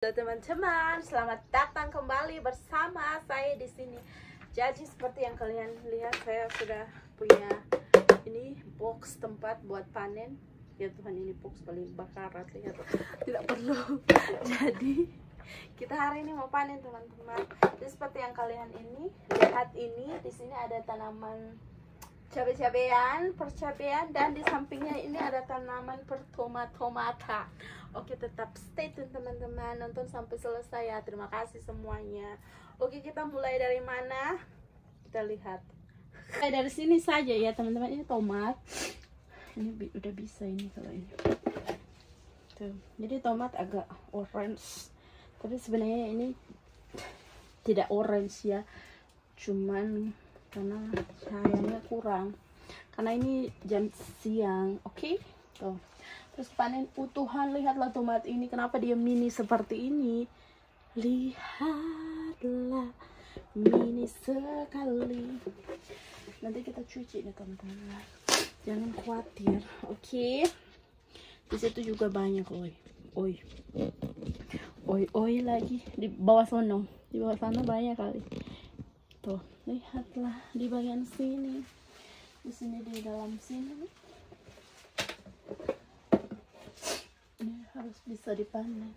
Halo teman-teman, selamat datang kembali bersama saya di sini. Jadi seperti yang kalian lihat, saya sudah punya ini box tempat buat panen. Ya Tuhan, ini box paling bakarat, lihat, tidak perlu. Jadi kita hari ini mau panen teman-teman. Jadi seperti yang kalian ini lihat, ini di sini ada tanaman cabai-cabean, percabean, dan di sampingnya ini ada tanaman pertomat-tomatan. Oke, tetap stay tune teman-teman, nonton sampai selesai ya. Terima kasih semuanya. Oke, kita mulai dari mana? Kita lihat. Mulai dari sini saja ya teman-teman. Ini tomat. Ini udah bisa ini kalau ini. Tuh. Jadi tomat agak orange. Tapi sebenarnya ini tidak orange ya. Cuman karena cahayanya kurang, karena ini jam siang. Oke, tuh. Terus panen utuhan. Lihatlah tomat ini, kenapa dia mini seperti ini. Lihatlah, mini sekali. Nanti kita cuci nih teman-teman, jangan khawatir. Oke, di situ juga banyak. Oi lagi di bawah sana. Di bawah sana banyak kali. Tuh, lihatlah di bagian sini, di sini, di dalam sini. Ini harus bisa dipanen.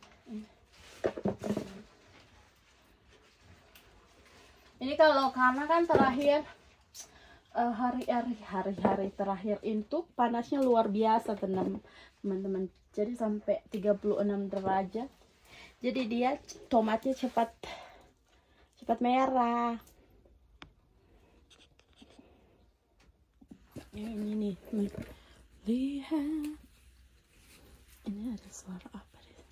Ini kalau karena kan terakhir hari-hari terakhir itu panasnya luar biasa teman-teman. Jadi sampai 36 derajat. Jadi dia tomatnya cepat merah. Ini nih, lihat, ini ada suara apa deh.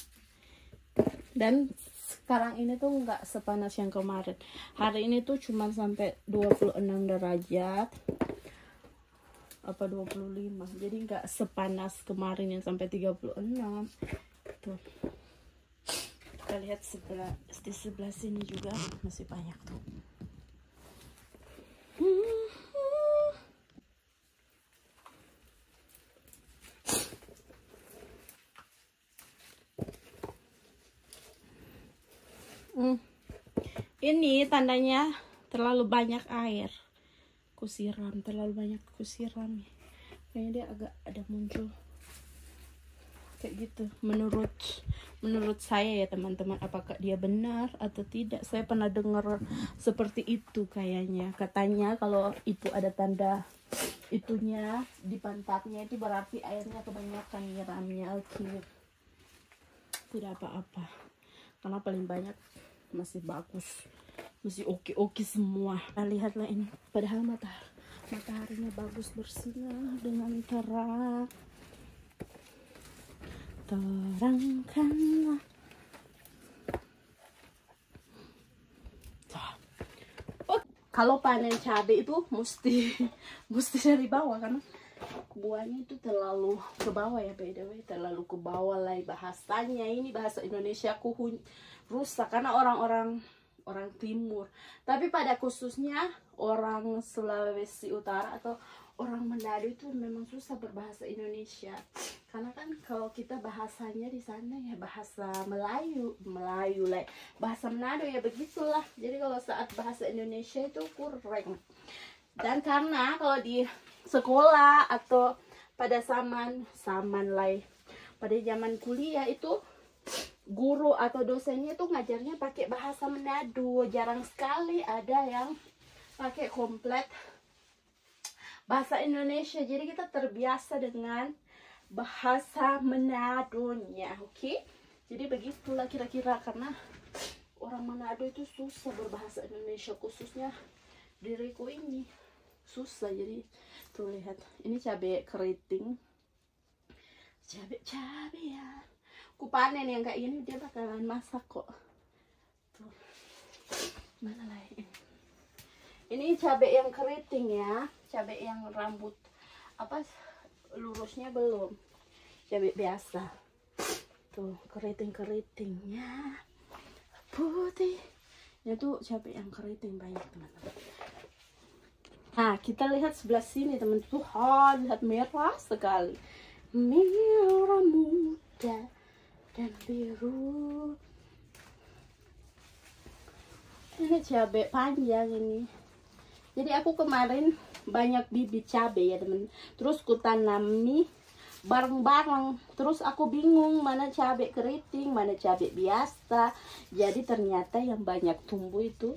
Dan sekarang ini tuh nggak sepanas yang kemarin. Hari ini tuh cuma sampai 26 derajat apa 25, jadi nggak sepanas kemarin yang sampai 36. Tuh, kita lihat di sebelah sini juga masih banyak tuh. Ini tandanya terlalu banyak air. Terlalu banyak kusiram. Kayaknya dia agak ada muncul kayak gitu. Menurut saya ya teman-teman, apakah dia benar atau tidak? Saya pernah dengar seperti itu kayaknya. Katanya kalau itu ada tanda itunya di pantatnya, itu berarti airnya kebanyakan nyiramnya. Oke, tidak apa-apa, karena paling banyak masih bagus, masih oke semua. Nah, lihatlah ini, padahal mataharinya bagus bersinar dengan terang. Terangkanlah. Oh, kalau panen cabai itu mesti dari bawah, karena buahnya itu terlalu ke bawah ya, by the way, terlalu ke bawah lah bahasanya. Ini bahasa Indonesia ku rusak karena orang timur, tapi pada khususnya orang Sulawesi Utara atau orang Manado itu memang susah berbahasa Indonesia, karena kan kalau kita bahasanya di sana ya bahasa Melayu lah, bahasa Manado ya begitulah. Jadi kalau saat bahasa Indonesia itu kurang. Dan karena kalau di sekolah atau pada zaman pada zaman kuliah itu guru atau dosennya tuh ngajarnya pakai bahasa Manado. Jarang sekali ada yang pakai komplit bahasa Indonesia. Jadi kita terbiasa dengan bahasa Manadonya. Oke, jadi begitulah kira-kira, karena orang Manado itu susah berbahasa Indonesia, khususnya diriku ini susah. Jadi tuh lihat, ini cabai keriting, cabai ya. Ku panen yang kayak ini, dia bakalan masak kok. Tuh, mana lagi? Ini cabai yang keriting ya, cabai yang rambut apa lurusnya belum, cabai biasa. Tuh keritingnya putih. Itu cabai yang keriting banyak teman-teman. Nah, kita lihat sebelah sini teman. Tuhan, lihat merah sekali, merah muda dan biru Ini cabai panjang ini. Jadi aku kemarin banyak bibit cabai ya teman. Terus ku tanami bareng-bareng. Terus aku bingung mana cabai keriting, mana cabai biasa. Jadi ternyata yang banyak tumbuh itu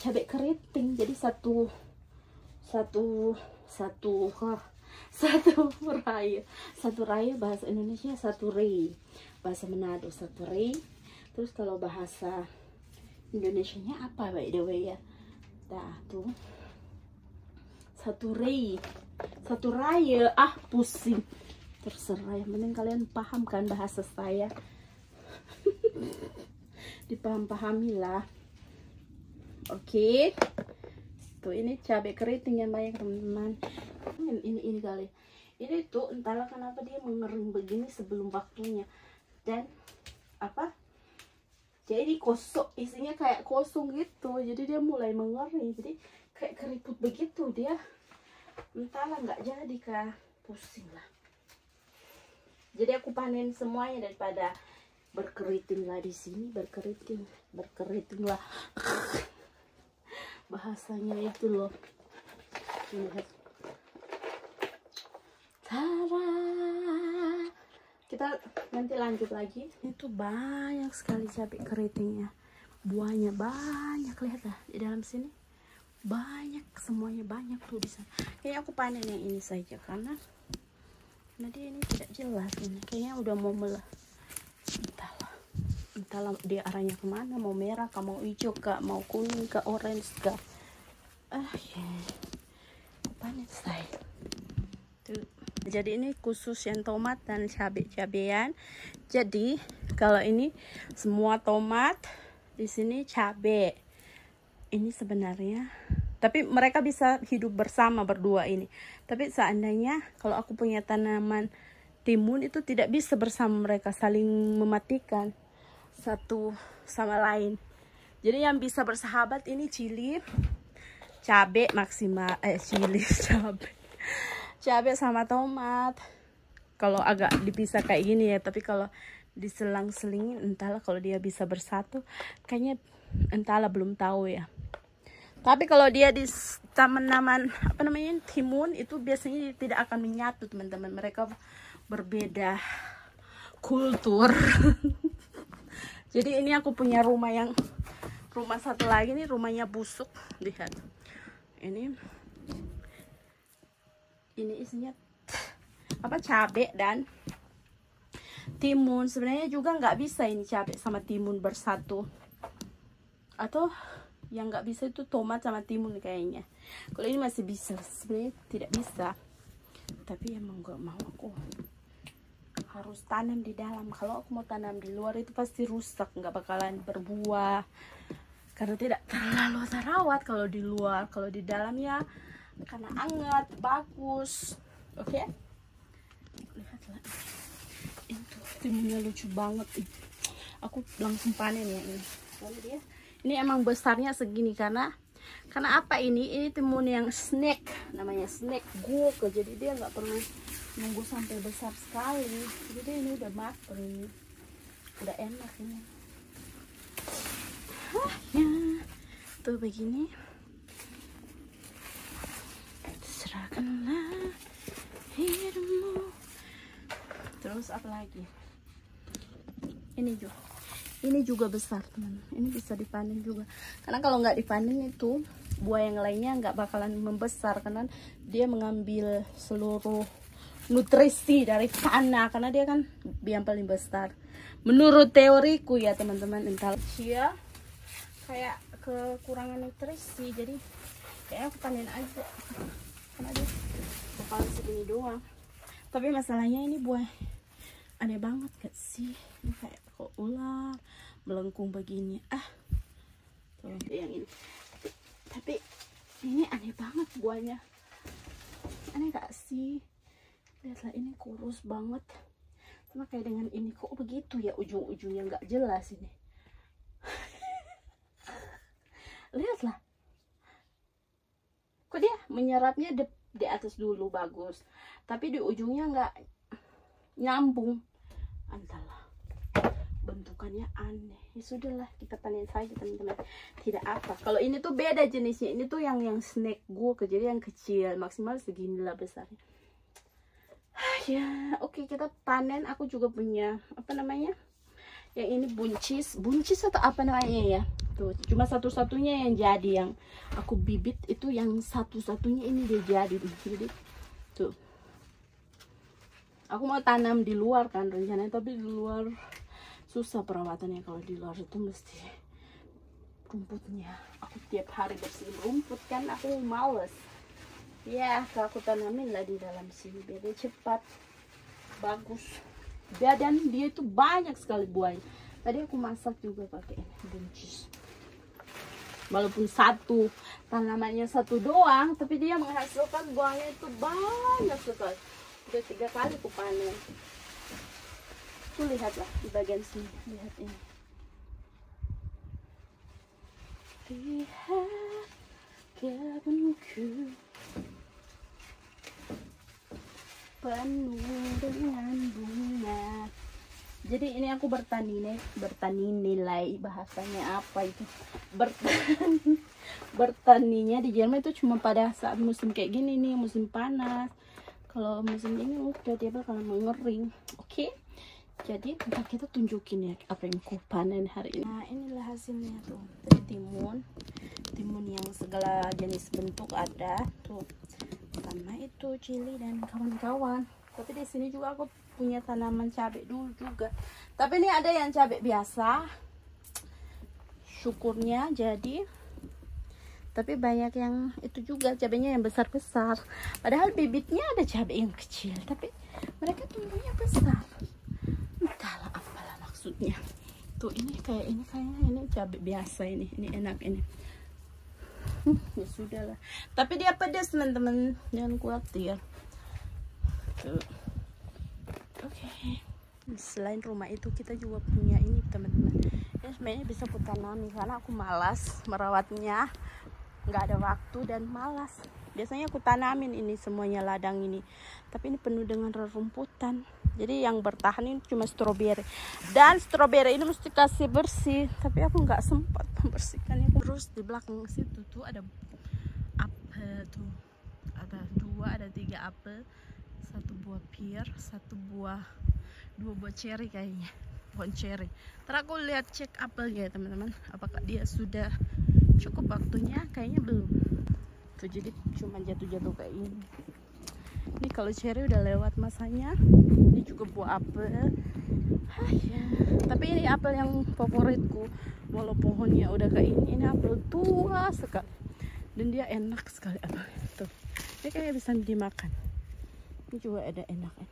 cabai keriting. Jadi satu raya bahasa Indonesia satu rei, bahasa Manado satu rei. Terus kalau bahasa Indonesianya apa by the way ya? Dah tuh satu rei, satu raya. Pusing, terserah, yang penting kalian paham kan bahasa saya. Dipaham-pahamilah. Oke. Tuh ini cabai keriting yang banyak teman-teman. Ini kali. Ini tuh entahlah kenapa dia mengering begini sebelum waktunya. Dan apa? Jadi kosong, isinya kayak kosong gitu. Jadi dia mulai mengering. Jadi kayak keriput begitu dia. Entahlah nggak jadi kah. Pusing lah. Jadi aku panen semuanya daripada berkeriting lah di sini. Berkeriting lah. Bahasanya itu loh. Lihat. Tada. Kita nanti lanjut lagi. Itu banyak sekali cabai keritingnya. Buahnya banyak, lihat lah di dalam sini. Banyak, semuanya banyak tuh di sana. Kayaknya aku panen yang ini saja karena dia ini tidak jelas ini. Kayaknya udah mau entahlah dia arahnya kemana, mau merah kah, mau hijau kah, mau kuning kah, orange kah. Panen saya tuh. Jadi ini khusus yang tomat dan cabai-cabean. Jadi kalau ini semua tomat, di sini cabai. Ini sebenarnya, tapi mereka bisa hidup bersama berdua ini. Tapi seandainya kalau aku punya tanaman timun itu tidak bisa bersama, mereka saling mematikan satu sama lain. Jadi yang bisa bersahabat ini cili, cabai maksimal, cabai sama tomat. Kalau agak dipisah kayak gini ya, tapi kalau diselang-selingin entahlah kalau dia bisa bersatu. Kayaknya entahlah, belum tahu ya. Tapi kalau dia di tanaman apa namanya timun itu biasanya tidak akan menyatu teman-teman. Mereka berbeda kultur. Jadi ini aku punya rumah satu lagi nih, rumahnya busuk. Lihat ini isinya apa, cabai dan timun. Sebenarnya juga nggak bisa ini cabai sama timun bersatu, atau yang nggak bisa itu tomat sama timun kayaknya. Kalau ini masih bisa, sebenarnya tidak bisa, tapi emang nggak mau, aku harus tanam di dalam. Kalau aku mau tanam di luar itu pasti rusak, nggak bakalan berbuah karena tidak terlalu terawat kalau di luar. Kalau di dalam ya karena hangat, bagus. Oke. Lihatlah, itu timunnya lucu banget. Aku langsung panen ya ini. Lalu dia ini emang besarnya segini karena apa ini timun yang snack, namanya snack guk. Jadi dia nggak perlu nunggu sampai besar sekali. Jadi ini udah matang, ini udah enak ini. Ya tuh begini. Serahkanlah hidupmu. Terus apa lagi? Ini juga besar teman. Ini bisa dipanen juga. Karena kalau nggak dipanen itu buah yang lainnya nggak bakalan membesar karena dia mengambil seluruh nutrisi dari tanah. Karena dia kan yang paling besar. Menurut teoriku ya teman-teman, entah ya kayak kekurangan nutrisi. Jadi kayak aku panen aja. Karena dia bakalan segini doang. Tapi masalahnya ini buah aneh banget gak sih? Ini kayak kok ular melengkung begini. Tuh yang ini. Tapi ini aneh banget buahnya. Aneh gak sih? Lihatlah, ini kurus banget. Sama kayak dengan ini, kok begitu ya ujung-ujungnya nggak jelas ini. Lihatlah. Kok dia menyerapnya di atas dulu bagus. Tapi di ujungnya nggak nyambung. Entahlah, bentukannya aneh. Ya sudahlah, kita panen saja teman-teman, tidak apa. Kalau ini tuh beda jenisnya, ini tuh yang snack gue, jadi yang kecil, maksimal seginilah besarnya. Ya oke, kita panen. Aku juga punya apa namanya, yang ini buncis atau apa namanya ya, tuh cuma satu-satunya yang jadi, yang aku bibit itu yang satu-satunya ini dia jadi. Jadi tuh aku mau tanam di luar kan rencananya, tapi di luar susah perawatannya. Kalau di luar itu mesti rumputnya, aku tiap hari bersihin rumput kan, aku males ya. Kalau aku tanamin lah di dalam sini biar dia cepat bagus. Dan dia itu banyak sekali buahnya. Tadi aku masak juga pakai buncis, walaupun satu tanamannya satu doang, tapi dia menghasilkan buahnya itu banyak sekali. Udah 3 kali aku panen. Tuh lihatlah di bagian sini, lihat ini. Lihat kebunku penuh dengan bunga. Jadi ini aku bertani nilai, bahasanya apa itu? Bertaninya di Jerman itu cuma pada saat musim kayak gini nih, musim panas. Kalau musim ini udah dia bakal mengering. Oke. Jadi kita tunjukin ya apa yang ku panen hari ini. Nah, inilah hasilnya tuh. Tadi timun yang segala jenis bentuk ada tuh. Sama itu cili dan kawan-kawan. Tapi di sini juga aku punya tanaman cabai dulu juga. Tapi ini ada yang cabai biasa. Syukurnya jadi. Tapi banyak yang itu juga cabainya yang besar-besar. Padahal bibitnya ada cabai yang kecil, tapi mereka tumbuhnya besar. Entahlah apalah maksudnya. Tuh ini kayaknya ini cabai biasa ini enak ini. Ya sudahlah. Tapi dia pedas teman-teman, jangan khawatir. Tuh. Oke. Selain rumah itu kita juga punya ini teman-teman. Ya sebenarnya bisa aku tanami karena aku malas merawatnya. Nggak ada waktu dan malas. Biasanya aku tanamin ini semuanya ladang ini, tapi ini penuh dengan rerumputan. Jadi yang bertahan ini cuma stroberi, dan stroberi ini mesti kasih bersih, tapi aku nggak sempat membersihkannya. Terus di belakang situ tuh ada apel tuh, ada 3 apel, 1 buah pear, 2 buah cherry kayaknya, pohon cherry. Ntar aku lihat cek apelnya teman-teman, apakah dia sudah cukup waktunya. Kayaknya belum tuh, jadi cuma jatuh-jatuh kayak ini. Ini kalau cherry udah lewat masanya. Ini juga buah apel. Ya. Tapi ini apel yang favoritku, walau pohonnya udah kayak ini apel tua sekali dan dia enak sekali apelnya tuh. Dia kayak bisa dimakan. Ini juga ada enaknya.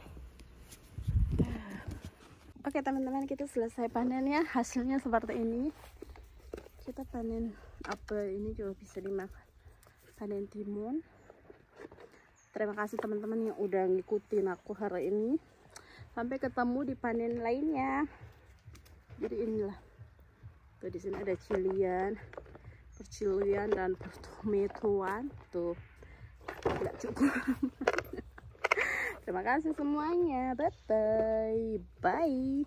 Oke teman-teman, kita selesai panen ya. Hasilnya seperti ini. Kita panen apel ini juga bisa dimakan. Panen timun. Terima kasih teman-teman yang udah ngikutin aku hari ini. Sampai ketemu di panen lainnya. Jadi inilah. Tuh di sini ada percilian dan pertomatoan. Tuh. Tidak cukup. Terima kasih semuanya. Bye bye.